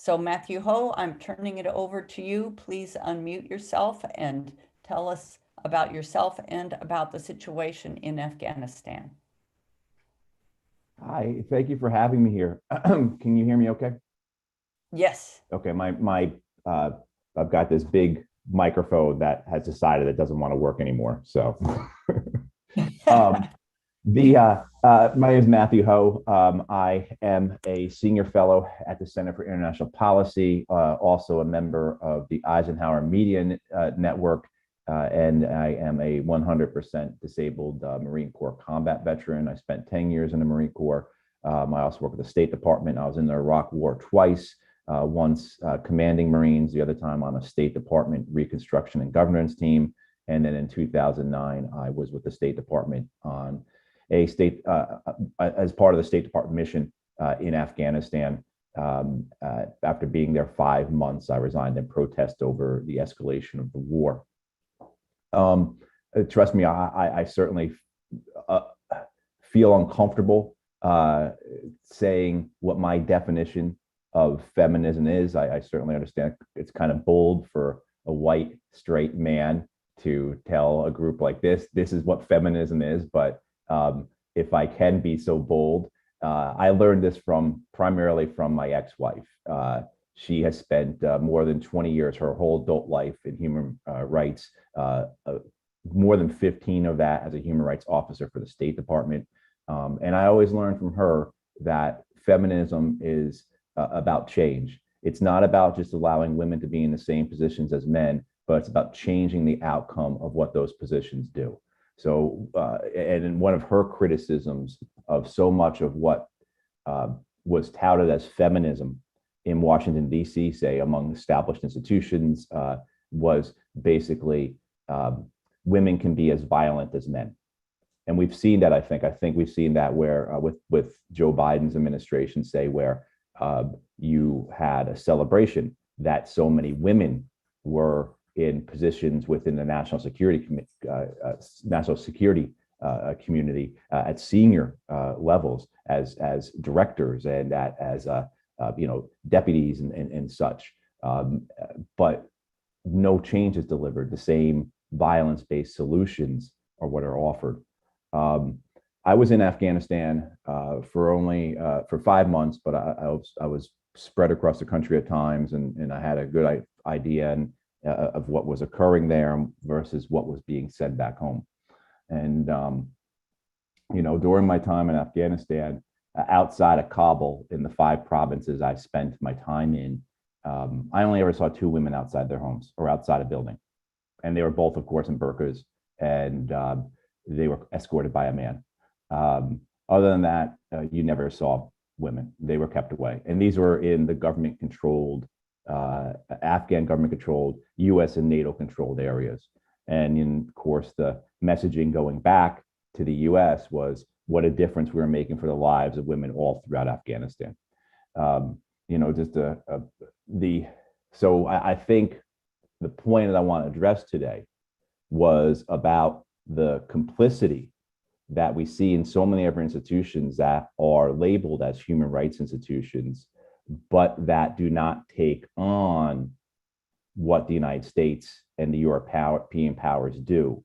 So Matthew Hoh, I'm turning it over to you. Please unmute yourself and tell us about yourself and about the situation in Afghanistan. Hi, thank you for having me here. Can you hear me okay? Yes. Okay, uh, I've got this big microphone that has decided it doesn't want to work anymore. So, um, my name is Matthew Hoh. I am a senior fellow at the Center for International Policy, also a member of the Eisenhower Media Network, and I am a 100% disabled Marine Corps combat veteran. I spent 10 years in the Marine Corps. I also work with the State Department. I was in the Iraq War twice, once commanding Marines, the other time on a State Department reconstruction and governance team. And then in 2009, I was with the State Department on as part of the State Department mission in Afghanistan. After being there 5 months, I resigned in protest over the escalation of the war. Trust me, I certainly feel uncomfortable saying what my definition of feminism is. I certainly understand it's kind of bold for a white, straight man to tell a group like this is what feminism is. But if I can be so bold, I learned this primarily from my ex-wife. She has spent more than 20 years, her whole adult life, in human rights, more than 15 of that as a human rights officer for the State Department. And I always learned from her that feminism is about change. It's not about just allowing women to be in the same positions as men, but it's about changing the outcome of what those positions do. So, and one of her criticisms of so much of what was touted as feminism in Washington, D.C., say among established institutions, was basically women can be as violent as men. And we've seen that, I think we've seen that where with Joe Biden's administration, say, where you had a celebration that so many women were in positions within the national security community at senior levels as directors and as deputies and such. But no change is delivered. The same violence-based solutions are what are offered. I was in Afghanistan for 5 months, but I was spread across the country at times, and I had a good idea of what was occurring there versus what was being said back home. And during my time in Afghanistan, outside of Kabul, in the 5 provinces I spent my time in, I only ever saw 2 women outside their homes or outside a building, and they were both, of course, in burqas, and they were escorted by a man. Other than that, you never saw women. They were kept away, and these were in the government-controlled, Afghan government-controlled, U.S. and NATO-controlled areas. And in course, the messaging going back to the U.S. was what a difference we were making for the lives of women all throughout Afghanistan. So I think the point that I want to address today was about the complicity that we see in so many other institutions that are labeled as human rights institutions, but that do not take on what the United States and the European powers do.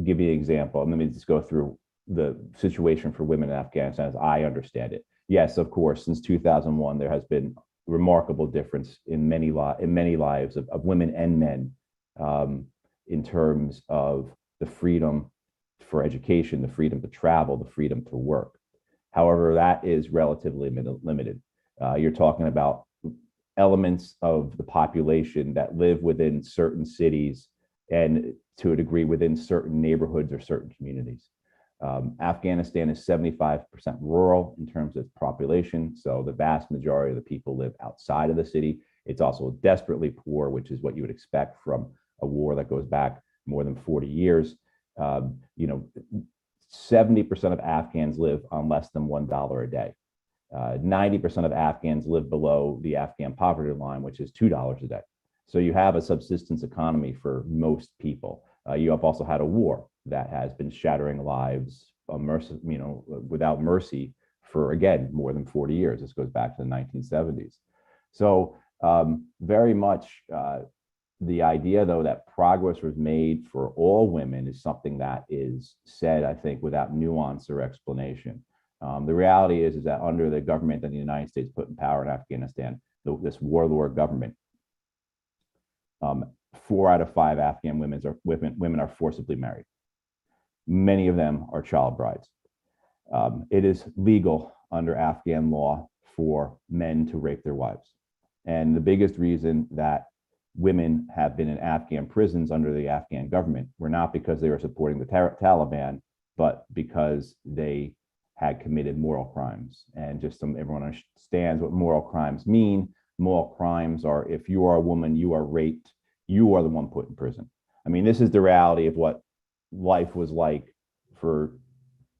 Give you an example. Let me just go through the situation for women in Afghanistan as I understand it. Yes, of course, since 2001, there has been remarkable difference in many lives of women and men, in terms of the freedom for education, the freedom to travel, the freedom to work. However, that is relatively limited. You're talking about elements of the population that live within certain cities and, to a degree, within certain neighborhoods or certain communities. Afghanistan is 75% rural in terms of population, so the vast majority of the people live outside of the city. It's also desperately poor, which is what you would expect from a war that goes back more than 40 years. 70% of Afghans live on less than $1 a day. 90% of Afghans live below the Afghan poverty line, which is $2 a day. So you have a subsistence economy for most people. You have also had a war that has been shattering lives, without mercy for, again, more than 40 years. This goes back to the 1970s. So very much the idea, though, that progress was made for all women is something that is said, I think, without nuance or explanation. The reality is that under the government that the United States put in power in Afghanistan, this warlord government, 4 out of 5 Afghan women are forcibly married. Many of them are child brides. It is legal under Afghan law for men to rape their wives. And the biggest reason that women have been in Afghan prisons under the Afghan government were not because they were supporting the Taliban, but because they had committed moral crimes. And just so everyone understands what moral crimes mean, moral crimes are, if you are a woman, you are raped, you are the one put in prison. I mean, this is the reality of what life was like for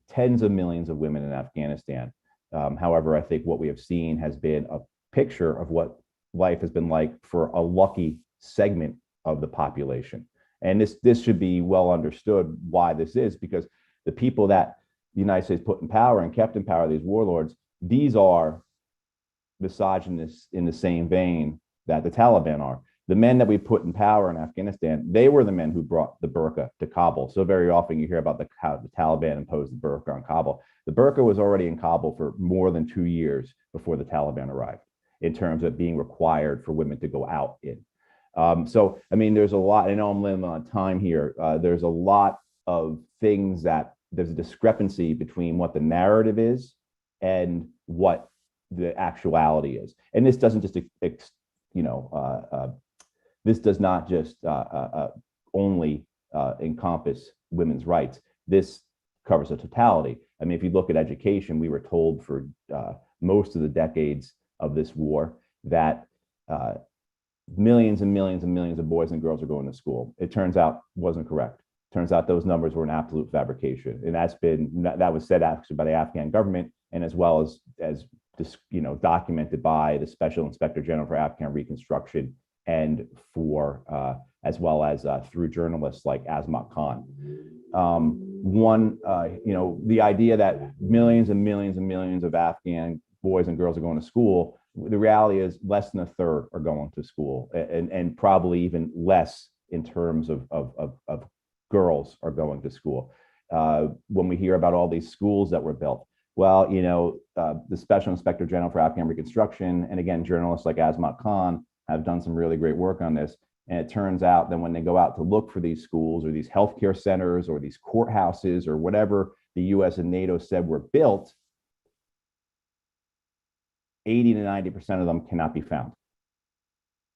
tens of millions of women in Afghanistan. However, I think what we have seen has been a picture of what life has been like for a lucky segment of the population. And this should be well understood why this is, because the people that the United States put in power and kept in power, these warlords, these are misogynists in the same vein that the Taliban are. The men that we put in power in Afghanistan, they were the men who brought the burqa to Kabul. So very often you hear about how the Taliban imposed the burqa on Kabul. The burqa was already in Kabul for more than 2 years before the Taliban arrived, in terms of being required for women to go out in. So, I mean, there's a lot, I know I'm limited on time here. There's a lot of things that there's a discrepancy between what the narrative is and what the actuality is. And this doesn't just, this does not just only encompass women's rights. This covers a totality. I mean, if you look at education, we were told for most of the decades of this war that millions and millions and millions of boys and girls are going to school. It turns out wasn't correct. Turns out those numbers were an absolute fabrication, and that was said actually by the Afghan government, and as well as documented by the Special Inspector General for Afghan Reconstruction, and for as well as through journalists like Azmat Khan. The idea that millions and millions and millions of Afghan boys and girls are going to school, the reality is less than a third are going to school, and probably even less in terms of girls are going to school. When we hear about all these schools that were built, well, the Special Inspector General for Afghan Reconstruction, and again, journalists like Azmat Khan have done some really great work on this. And it turns out that when they go out to look for these schools or these healthcare centers or these courthouses or whatever the US and NATO said were built, 80 to 90% of them cannot be found.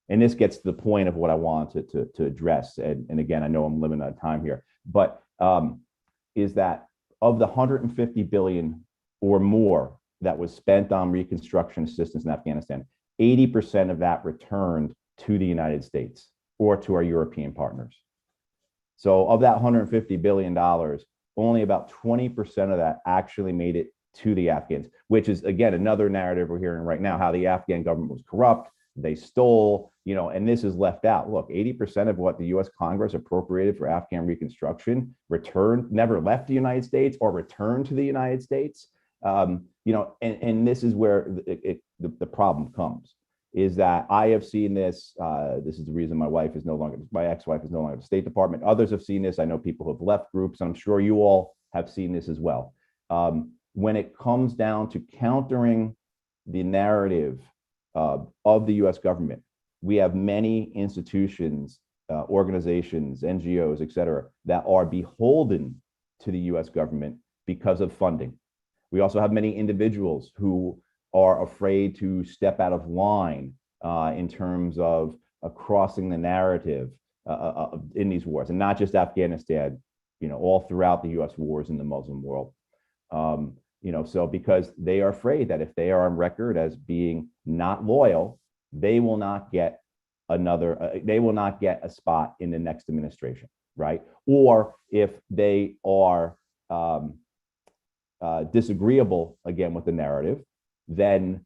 And this gets to the point of what I wanted to address. And again, I know I'm limited on time here, but is that of the 150 billion or more that was spent on reconstruction assistance in Afghanistan, 80% of that returned to the United States or to our European partners. So of that $150 billion, only about 20% of that actually made it to the Afghans, which is, again, another narrative we're hearing right now, how the Afghan government was corrupt, they stole, and this is left out. Look, 80% of what the US Congress appropriated for Afghan reconstruction never left the United States or returned to the United States. And this is where the problem comes, is that I have seen this. This is the reason my ex-wife is no longer at the State Department. Others have seen this. I know people who have left groups, and I'm sure you all have seen this as well. When it comes down to countering the narrative of the US government, we have many institutions, organizations, NGOs, et cetera, that are beholden to the US government because of funding. We also have many individuals who are afraid to step out of line in terms of crossing the narrative in these wars, and not just Afghanistan, all throughout the US wars in the Muslim world. So because they are afraid that if they are on record as being not loyal, they will not get a spot in the next administration, right? Or if they are disagreeable again with the narrative, then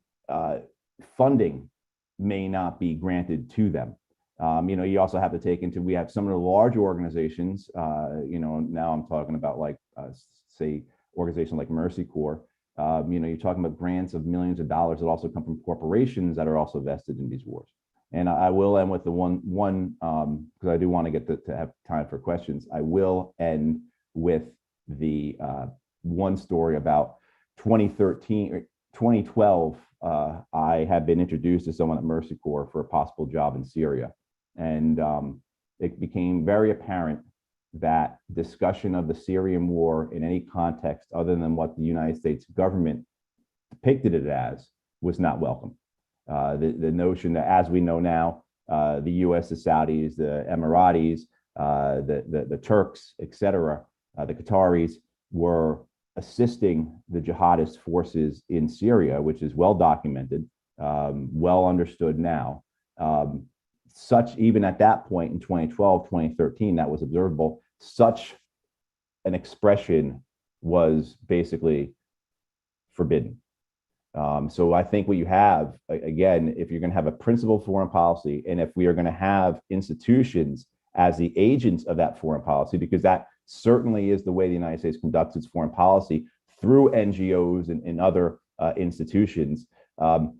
funding may not be granted to them. You also have to take into, we have some of the large organizations, now I'm talking about like, say, organizations like Mercy Corps, You're talking about grants of millions of dollars that also come from corporations that are also vested in these wars. And I will end with the one because I do want to get to have time for questions. I will end with the one story about 2013 or 2012. I had been introduced to someone at Mercy Corps for a possible job in Syria. And it became very apparent that discussion of the Syrian war in any context other than what the United States government depicted it as was not welcome. The notion that, as we know now, the US, the Saudis, the Emiratis, the Turks, etc., the Qataris were assisting the jihadist forces in Syria, which is well documented, well understood now. Such, even at that point in 2012, 2013, that was observable, such an expression was basically forbidden. So I think what you have, again, if you're going to have a principled foreign policy, and if we are going to have institutions as the agents of that foreign policy, because that certainly is the way the United States conducts its foreign policy through NGOs and other institutions,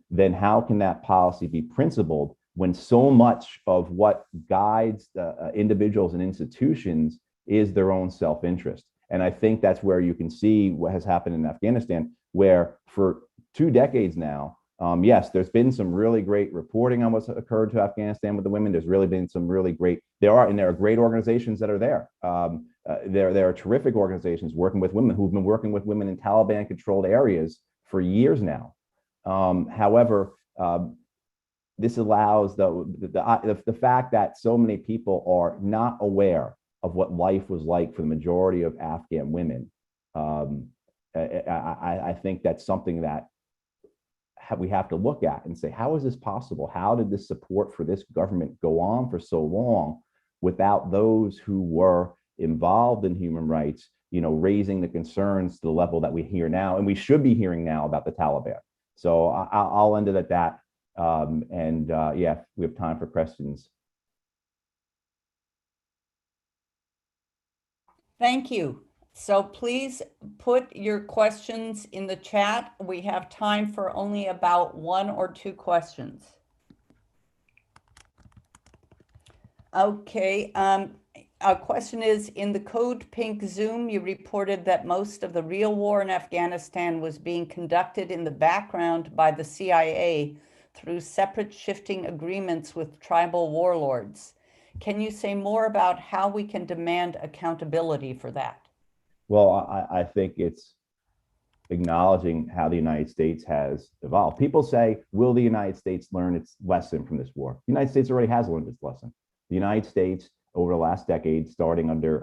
then how can that policy be principled when so much of what guides individuals and institutions is their own self-interest? And I think that's where you can see what has happened in Afghanistan, where for 2 decades now, yes, there's been some really great reporting on what's occurred to Afghanistan with the women. There's really been some really great, there are great organizations that are there. There are terrific organizations working with women who've been working with women in Taliban-controlled areas for years now. However, this allows the fact that so many people are not aware of what life was like for the majority of Afghan women. I think that's something that we have to look at and say, how is this possible? How did this support for this government go on for so long without those who were involved in human rights, raising the concerns to the level that we hear now, and we should be hearing now about the Taliban? So I'll end it at that. Yeah, we have time for questions. Thank you. So please put your questions in the chat. We have time for only about 1 or 2 questions. Okay, our question is, in the Code Pink Zoom, you reported that most of the real war in Afghanistan was being conducted in the background by the CIA through separate shifting agreements with tribal warlords. Can you say more about how we can demand accountability for that? Well, I think it's acknowledging how the United States has evolved. People say, will the United States learn its lesson from this war? The United States already has learned its lesson. The United States, over the last decade, starting under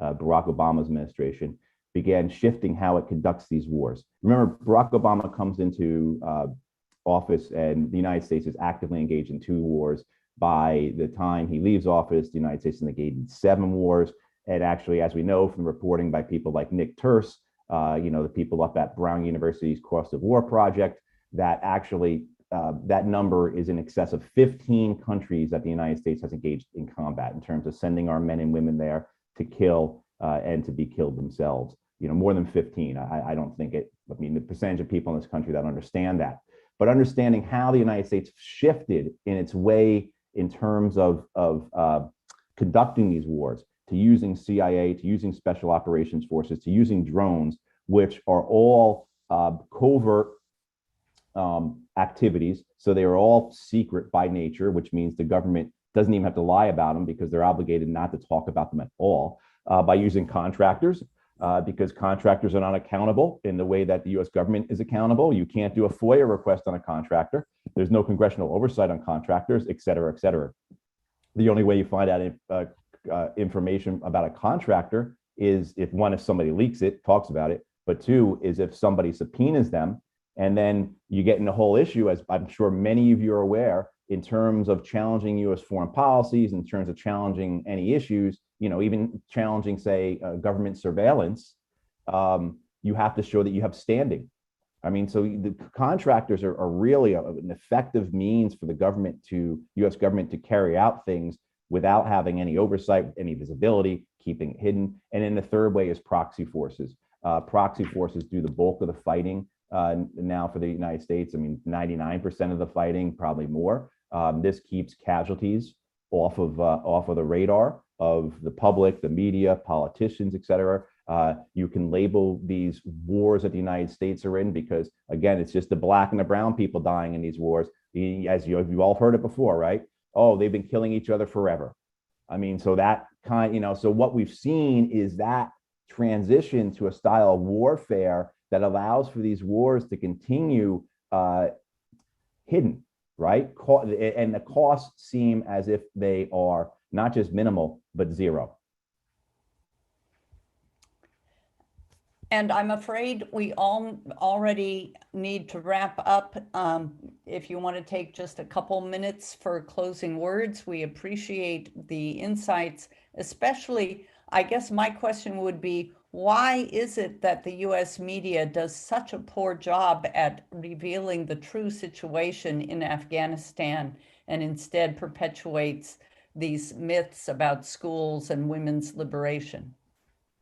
Barack Obama's administration, began shifting how it conducts these wars. Remember, Barack Obama comes into office and the United States is actively engaged in 2 wars. By the time he leaves office, the United States is engaged in 7 wars. And actually, as we know from reporting by people like Nick Turse, the people up at Brown University's Cost of War Project, that actually that number is in excess of 15 countries that the United States has engaged in combat in terms of sending our men and women there to kill and to be killed themselves. More than 15. I don't think it, the percentage of people in this country that understand that. But understanding how the United States shifted in its way in terms of conducting these wars, to using CIA, to using special operations forces, to using drones, which are all covert activities. So they are all secret by nature, which means the government doesn't even have to lie about them because they're obligated not to talk about them at all. By using contractors, because contractors are not accountable in the way that the US government is accountable. You can't do a FOIA request on a contractor. There's no congressional oversight on contractors, et cetera, et cetera. The only way you find out information about a contractor is if somebody leaks it, talks about it, but 2 is if somebody subpoenas them, and then you get in the whole issue, as I'm sure many of you are aware, in terms of challenging US foreign policies, in terms of challenging any issues, even challenging, say, government surveillance, you have to show that you have standing. So the contractors are really an effective means for the US government to carry out things without having any oversight, any visibility, keeping it hidden. And then the third way is proxy forces. Proxy forces do the bulk of the fighting now for the United States. I mean, 99% of the fighting, probably more. This keeps casualties off of the radar of the public, the media, politicians, et cetera. You can label these wars that the United States are in because, again, it's just the black and the brown people dying in these wars. As you've all heard it before, right? Oh, they've been killing each other forever. I mean, so that kind, so what we've seen is that transition to a style of warfare that allows for these wars to continue hidden, right? And the costs seem as if they are not just minimal, but zero. And I'm afraid we all already need to wrap up. If you want to take just a couple minutes for closing words, we appreciate the insights, especially, I guess my question would be, why is it that the US media does such a poor job at revealing the true situation in Afghanistan and instead perpetuates these myths about schools and women's liberation?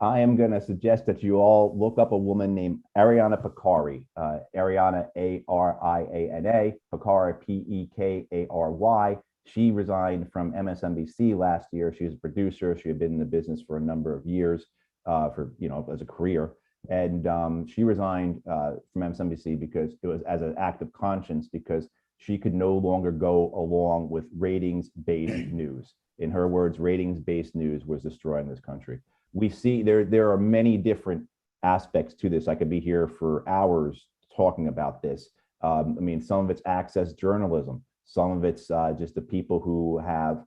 I am going to suggest that you all look up a woman named Ariana Pekary. Ariana, Ariana, Pekary, Pekary. She resigned from MSNBC last year. She was a producer. She had been in the business for a number of years, as a career. And she resigned from MSNBC because it was as an act of conscience, because she could no longer go along with ratings-based news. In her words, ratings-based news was destroying this country. We see there are many different aspects to this. I could be here for hours talking about this. I mean, some of it's access journalism. Some of it's just the people who have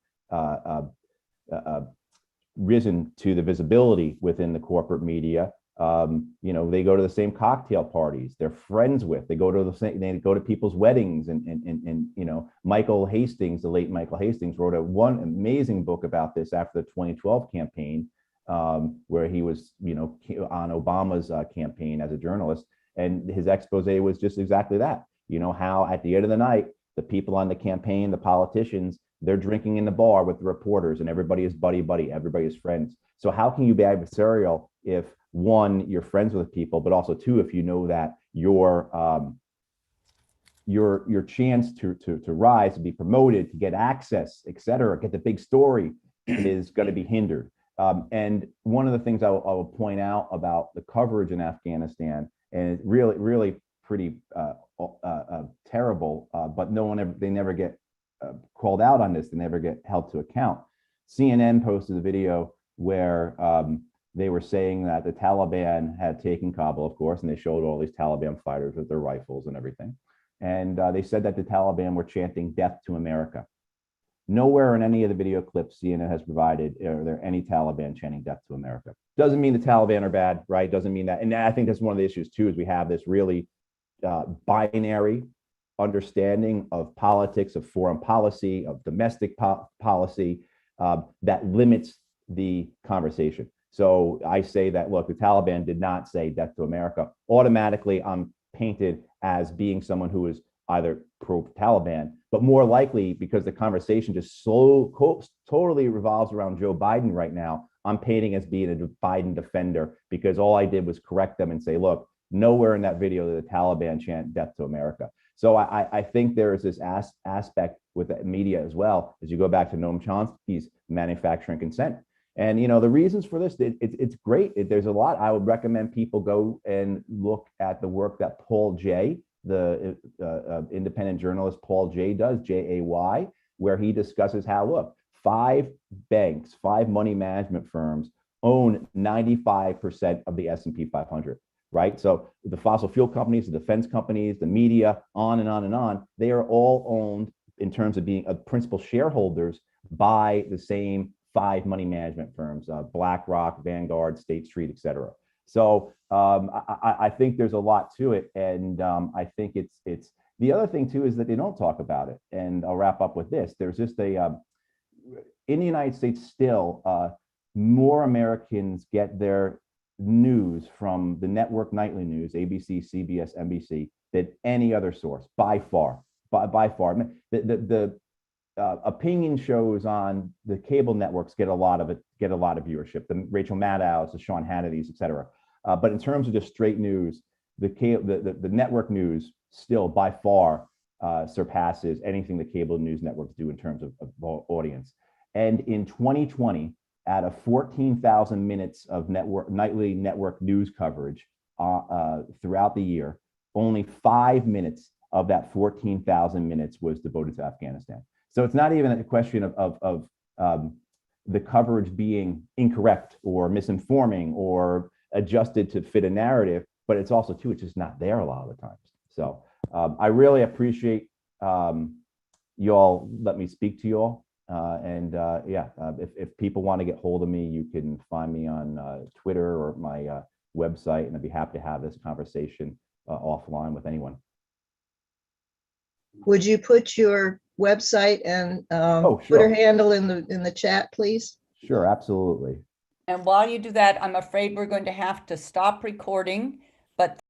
risen to the visibility within the corporate media. They go to the same cocktail parties they're friends with. They go to people's weddings, and Michael Hastings, the late Michael Hastings, wrote one amazing book about this after the 2012 campaign, where he was, on Obama's campaign as a journalist. And his expose was just exactly that, how at the end of the night, the people on the campaign, the politicians, they're drinking in the bar with the reporters, and everybody is buddy, everybody is friends. So how can you be adversarial if, one, you're friends with people, but also two, if you know that your chance to rise, to be promoted, to get access, et cetera, get the big story is going to be hindered. And one of the things I will point out about the coverage in Afghanistan, and it's really, really pretty terrible, but they never get called out on this. They never get held to account. CNN posted a video where they were saying that the Taliban had taken Kabul, of course, and they showed all these Taliban fighters with their rifles and everything. And they said that the Taliban were chanting "Death to America." Nowhere in any of the video clips CNN has provided are there any Taliban chanting "Death to America." Doesn't mean the Taliban are bad, right? Doesn't mean that. And I think that's one of the issues too, is we have this really binary understanding of politics, of foreign policy, of domestic policy that limits the conversation. So I say that, look, the Taliban did not say "Death to America." Automatically, I'm painted as being someone who is either pro-Taliban, but more likely, because the conversation just totally revolves around Joe Biden right now, I'm painting as being a Biden defender, because all I did was correct them and say, look, nowhere in that video did the Taliban chant "Death to America." So I think there is this aspect with the media as well, as you go back to Noam Chomsky's manufacturing consent. And, the reasons for this, it's great. There's a lot. I would recommend people go and look at the work that Paul Jay, the independent journalist Paul Jay does, Jay, where he discusses how, look, 5 banks, 5 money management firms own 95% of the S&P 500, right? So the fossil fuel companies, the defense companies, the media, on and on and on, they are all owned, in terms of being principal shareholders, by the same 5 money management firms, BlackRock, Vanguard, State Street, et cetera. So I think there's a lot to it. And I think it's the other thing too, is that they don't talk about it. And I'll wrap up with this. There's just in the United States still, more Americans get their news from the network nightly news, ABC, CBS, NBC, than any other source, by far. By far. The opinion shows on the cable networks get a lot of viewership. The Rachel Maddow's, the Sean Hannity's, et cetera. But in terms of just straight news, the network news still by far surpasses anything the cable news networks do in terms of audience. And in 2020, out of 14,000 minutes of nightly network news coverage throughout the year, only 5 minutes of that 14,000 minutes was devoted to Afghanistan. So it's not even a question of the coverage being incorrect or misinforming or adjusted to fit a narrative, but it's also too, it's just not there a lot of the times. So I really appreciate you all let me speak to you all. If people want to get hold of me, you can find me on Twitter or my website, and I'd be happy to have this conversation offline with anyone. Would you put your website and Sure. Twitter handle in the chat, please? Sure, absolutely. And while you do that, I'm afraid we're going to have to stop recording, but